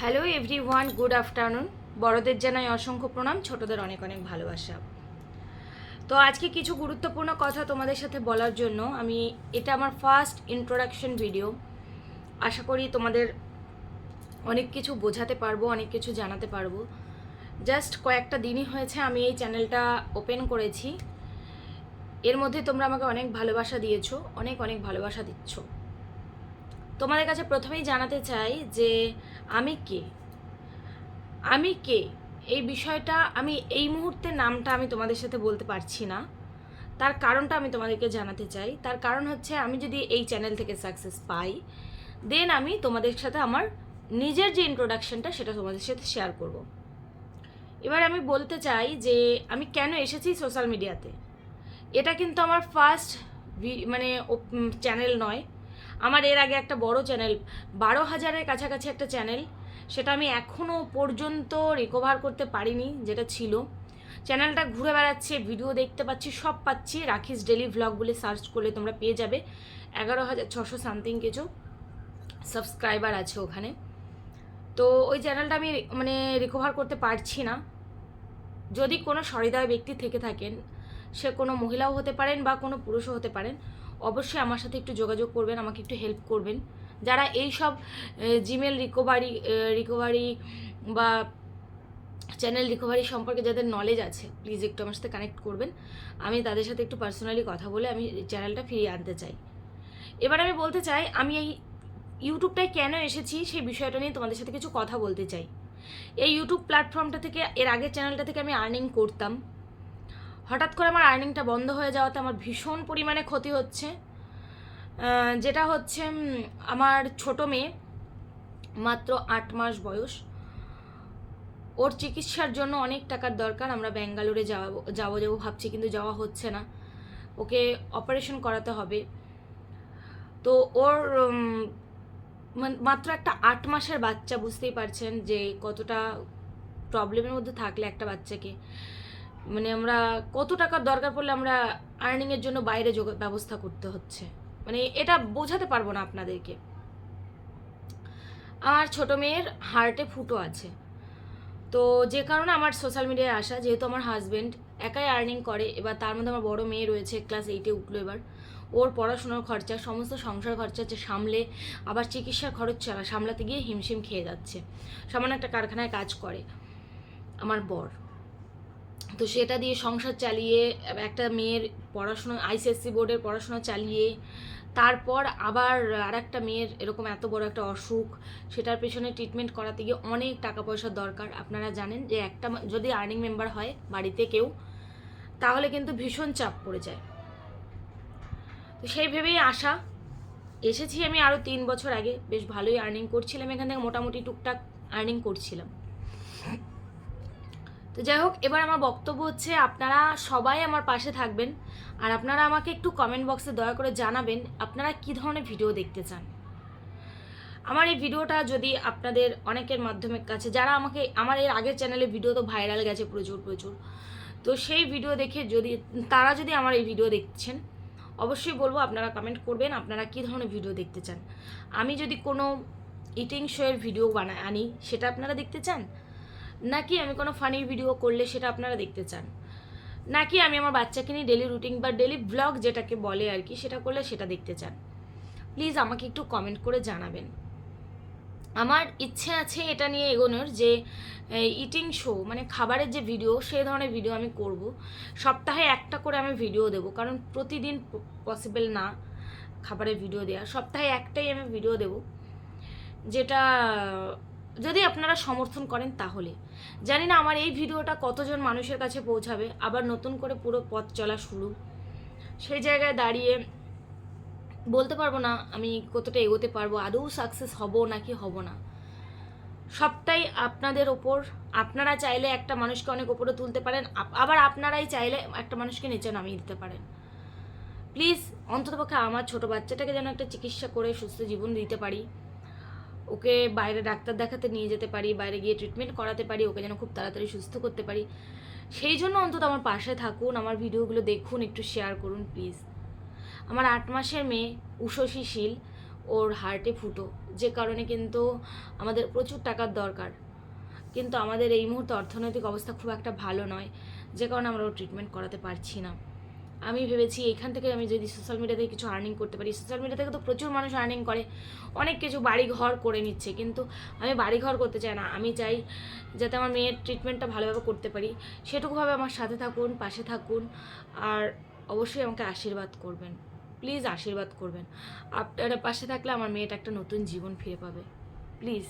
Hello everyone, good afternoon. বড়দের জানাই অসংখ্য প্রণাম, ছোটদের অনেক অনেক ভালোবাসা। তো আজকে কিছু গুরুত্বপূর্ণ কথা তোমাদের সাথে বলার জন্য এটা আমার ফার্স্ট ইন্ট্রোডাকশন ভিডিও। আশা করি তোমাদের অনেক কিছু বোঝাতে পারবো, অনেক কিছু জানাতে পারবো। জাস্ট কয়েকটা দিনই হয়েছে আমি এই চ্যানেলটা ওপেন করেছি। এর মধ্যে তোমরা আমাকে অনেক ভালোবাসা দিয়েছো, অনেক অনেক ভালোবাসা দিচ্ছ। তোমাদের কাছে প্রথমেই জানাতে চাই যে আমি কে আমি কে এই বিষয়টা আমি এই মুহূর্তে নামটা আমি তোমাদের সাথে বলতে পারছি না। তার কারণটা আমি তোমাদেরকে জানাতে চাই। তার কারণ হচ্ছে, আমি যদি এই চ্যানেল থেকে সাকসেস পাই, দেন আমি তোমাদের সাথে আমার নিজের যে ইন্ট্রোডাকশনটা সেটা তোমাদের সাথে শেয়ার করব। এবার আমি বলতে চাই যে আমি কেন এসেছি সোশ্যাল মিডিয়াতে। এটা কিন্তু আমার ফার্স্ট চ্যানেল নয়। আমার এর আগে একটা বড় চ্যানেল, 12,000-এর কাছাকাছি একটা চ্যানেল, সেটা আমি এখনও পর্যন্ত রিকভার করতে পারিনি। যেটা ছিল, চ্যানেলটা ঘুরে বেড়াচ্ছে, ভিডিও দেখতে পাচ্ছি, সব পাচ্ছি। রাখিস ডেলি ভ্লগ বলে সার্চ করলে তোমরা পেয়ে যাবে। 11,600 সামথিং কিছু সাবস্ক্রাইবার আছে ওখানে। তো ওই চ্যানেলটা আমি রিকভার করতে পারছি না। যদি কোনো সহৃদয় ব্যক্তি থেকে থাকেন, সে কোনো মহিলাও হতে পারেন বা কোনো পুরুষও হতে পারেন, অবশ্যই আমার সাথে একটু যোগাযোগ করবেন, আমাকে একটু হেল্প করবেন। যারা এই সব জিমেল রিকভারি বা চ্যানেল রিকভারি সম্পর্কে যাদের নলেজ আছে, প্লিজ একটু আমার সাথে কানেক্ট করবেন। আমি তাদের সাথে একটু পার্সোনালি কথা বলে আমি চ্যানেলটা ফিরিয়ে আনতে চাই। এবার আমি বলতে চাই, আমি এই ইউটিউবটায় কেন এসেছি সেই বিষয়টা নিয়ে তোমাদের সাথে কিছু কথা বলতে চাই। এই ইউটিউব প্ল্যাটফর্মটা থেকে, এর আগের চ্যানেলটা থেকে আমি আর্নিং করতাম। হঠাৎ করে আমার আর্নিংটা বন্ধ হয়ে যাওয়াতে আমার ভীষণ পরিমাণে ক্ষতি হচ্ছে। যেটা হচ্ছে, আমার ছোট মেয়ে, মাত্র 8 মাস বয়স, ওর চিকিৎসার জন্য অনেক টাকার দরকার। আমরা ব্যাঙ্গালোরে যাবো ভাবছি, কিন্তু যাওয়া হচ্ছে না। ওকে অপারেশন করাতে হবে। তো ওর মাত্র একটা 8 মাসের বাচ্চা, বুঝতেই পারছেন যে কতটা প্রবলেমের মধ্যে থাকলে একটা বাচ্চাকে আমরা কত টাকার দরকার পড়লে আমরা আর্নিংয়ের জন্য বাইরে ব্যবস্থা করতে হচ্ছে। এটা বোঝাতে পারবো না আপনাদেরকে। আমার ছোট মেয়ের হার্টে ফুটো আছে। তো যে কারণে আমার সোশ্যাল মিডিয়ায় আসা, যেহেতু আমার হাজব্যান্ড একাই আর্নিং করে, এবার তার মধ্যে আমার বড় মেয়ে রয়েছে, ক্লাস 8-এ উঠলো এবার। ওর পড়াশোনার খরচা, সমস্ত সংসার খরচা সামলে, আবার চিকিৎসার খরচ সামলাতে গিয়ে হিমশিম খেয়ে যাচ্ছে। সামান্য একটা কারখানায় কাজ করে আমার বর। তো সেটা দিয়ে সংসার চালিয়ে, একটা মেয়ের পড়াশোনা, আইসিএসসি বোর্ডের পড়াশোনা চালিয়ে, তারপর আবার আর একটা মেয়ের এরকম এত বড় একটা অসুখ, সেটার পেছনে ট্রিটমেন্ট করাতে গিয়ে অনেক টাকা পয়সার দরকার। আপনারা জানেন যে একটা যদি আর্নিং মেম্বার হয় বাড়িতে কেউ, তাহলে কিন্তু ভীষণ চাপ পড়ে যায়। তো সেই ভেবেই এসেছি আমি আরও 3 বছর আগে। বেশ ভালোই আর্নিং করছিলাম এখান থেকে, মোটামুটি টুকটাক আর্নিং করছিলাম। তো যাই হোক, এবার আমার বক্তব্য হচ্ছে, আপনারা সবাই আমার পাশে থাকবেন। আর আপনারা আমাকে একটু কমেন্ট বক্সে দয়া করে জানাবেন আপনারা কী ধরনের ভিডিও দেখতে চান। আমার এই ভিডিওটা যদি আপনাদের অনেকের মাধ্যমে কাছে, যারা আমাকে, আমার এর আগের চ্যানেলে ভিডিও তো ভাইরাল গেছে প্রচুর, তো সেই ভিডিও দেখে তারা যদি আমার এই ভিডিও দেখছেন, অবশ্যই বলবো আপনারা কমেন্ট করবেন আপনারা কী ধরনের ভিডিও দেখতে চান। আমি যদি কোনো ইটিং শোয়ের ভিডিও আনি, সেটা আপনারা দেখতে চান, নাকি আমি কোনো ফানি ভিডিও করলে সেটা আপনারা দেখতে চান, নাকি আমি আমার বাচ্চাকে নিয়ে ডেলি রুটিন বা ডেলি ব্লগ যেটাকে বলে আর কি, সেটা করলে সেটা দেখতে চান। প্লিজ আমাকে একটু কমেন্ট করে জানাবেন। আমার ইচ্ছে আছে এটা নিয়ে এগোনোর, যে ইটিং শো খাবারের যে ভিডিও, সেই ধরনের ভিডিও আমি করব। সপ্তাহে একটা করে আমি ভিডিও দেব, কারণ প্রতিদিন পসিবল না খাবারের ভিডিও দেওয়া। সপ্তাহে একটাই আমি ভিডিও দেব, যেটা যদি আপনারা সমর্থন করেন তাহলে। জানি না আমার এই ভিডিওটা কতজন মানুষের কাছে পৌঁছাবে। আবার নতুন করে পুরো পথ চলা শুরু, সেই জায়গায় দাঁড়িয়ে বলতে পারবো না আমি কতটা এগোতে পারবো, আদৌ সাকসেস হব নাকি হব না। সবটাই আপনাদের ওপর। আপনারা চাইলে একটা মানুষকে অনেক ওপরে তুলতে পারেন, আবার আপনারাই চাইলে একটা মানুষকে নিচে নামিয়ে দিতে পারেন। প্লিজ অন্ততপক্ষে আমার ছোট বাচ্চাটাকে যেন একটা চিকিৎসা করে সুস্থ জীবন দিতে পারি, ওকে বাইরে ডাক্তার দেখাতে নিয়ে যেতে পারি, বাইরে গিয়ে ট্রিটমেন্ট করাতে পারি, ওকে যেন খুব তাড়াতাড়ি সুস্থ করতে পারি। সেই জন্য অন্তত আমার পাশে থাকুন, আমার ভিডিওগুলো দেখুন, একটু শেয়ার করুন প্লিজ। আমার 8 মাসের মেয়ে উষসী শীল, ওর হার্টে ফুটো, যে কারণে কিন্তু আমাদের প্রচুর টাকার দরকার, কিন্তু আমাদের এই মুহূর্তে অর্থনৈতিক অবস্থা খুব একটা ভালো নয়, যে কারণে আমরা ওর ট্রিটমেন্ট করাতে পারছি না। আমি ভেবেছি এখান থেকে আমি যদি সোশ্যাল মিডিয়া থেকে কিছু আর্নিং করতে পারি, সোশ্যাল মিডিয়া থেকে তো প্রচুর মানুষ আর্নিং করে, অনেক কিছু বাড়ি ঘর করে নিচ্ছে, কিন্তু আমি বাড়ি ঘর করতে চাই না। আমি চাই যাতে আমার মেয়ের ট্রিটমেন্টটা ভালোভাবে করতে পারি, সেটুকুভাবে আমার সাথে থাকুন, পাশে থাকুন, আর অবশ্যই আমাকে আশীর্বাদ করবেন, প্লিজ আশীর্বাদ করবেন। আপনারা পাশে থাকলে আমার মেয়েটা একটা নতুন জীবন ফিরে পাবে, প্লিজ।